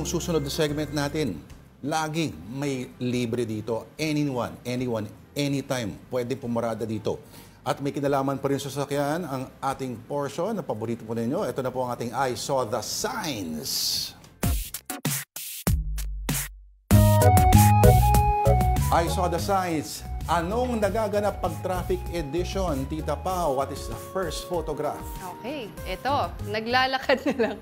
itong susunod na segment natin. Laging may libre dito. Anyone, anytime, pwede pumarada dito. At may kinalaman pa rin sa sasakyan ang ating portion na paborito po ninyo. Ito na po ang ating I Saw the Signs. I Saw the Signs. Anong nagaganap pag traffic edition? Tita Pao, what is the first photograph? Okay, ito. Naglalakad na lang.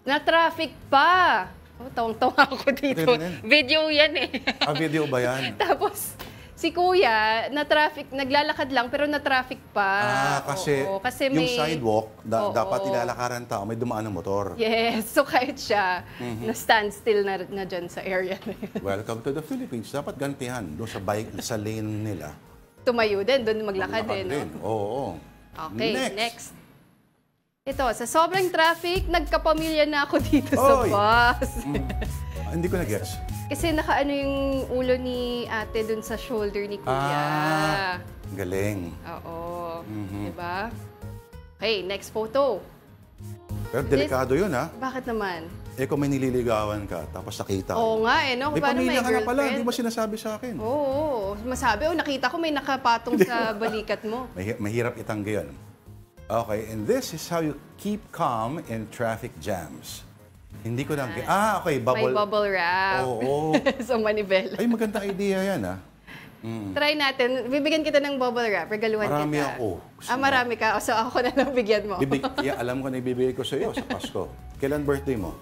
Na-traffic pa. Oh, tawang-tawa ako dito. Video yan eh. Video ba yan? Tapos, si Kuya, na-traffic, naglalakad lang pero na-traffic pa. Kasi, kasi yung may sidewalk, dapat nilalakaran tao, may dumaan ng motor. Yes, so kahit siya, na-stand still na dyan sa area na yun. Welcome to the Philippines. Dapat gantihan doon sa bike, sa lane nila. Tumayo din, doon maglakad din. No? Oo. Okay, next. Ito, sa sobrang traffic, nagkapamilya na ako dito sa bus. Hindi ko na-guess. Kasi nakaano yung ulo ni ate dun sa shoulder ni Kuya. Galing. Oo. Diba? Okay, next photo. Pero delikado yun, ha? Bakit naman? Kung may nililigawan ka, tapos nakita Oo nga eh, no? May pamilya ka na pala, hindi mo sinasabi sa akin. Oo. Masabi, nakita ko may nakapatong sa balikat mo. Mahirap itanggi yun. Okay, and this is how you keep calm in traffic jams. Hindi ko lang... okay, bubble... May bubble wrap. Oo. So, manibela. Ay, magandang idea yan, ha? Try natin. Bibigyan kita ng bubble wrap. Regaluhan marami kita. Ako. Marami ka. So, ako na lang bigyan mo. Alam ko na ibibigay ko sa iyo sa Pasko. Kailan birthday mo?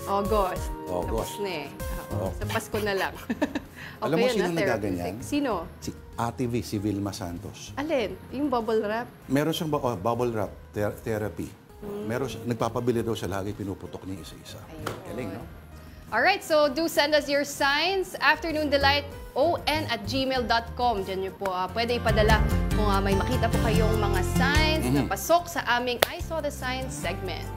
August. August. Tapos na eh. Sa Pasko na lang. Okay, alam mo sino nagaganyan? Sino? Si Ate V, si Vilma Santos. Alin? Yung bubble wrap? Meron siyang bubble wrap therapy. Meron nagpapabili daw siya, lagi pinuputok niya isa-isa. Galing, no? Alright, so do send us your signs. afternoondelighton@gmail.com. Diyan nyo po pwede ipadala kung may makita po kayong mga signs na pasok sa aming I Saw the Signs segment.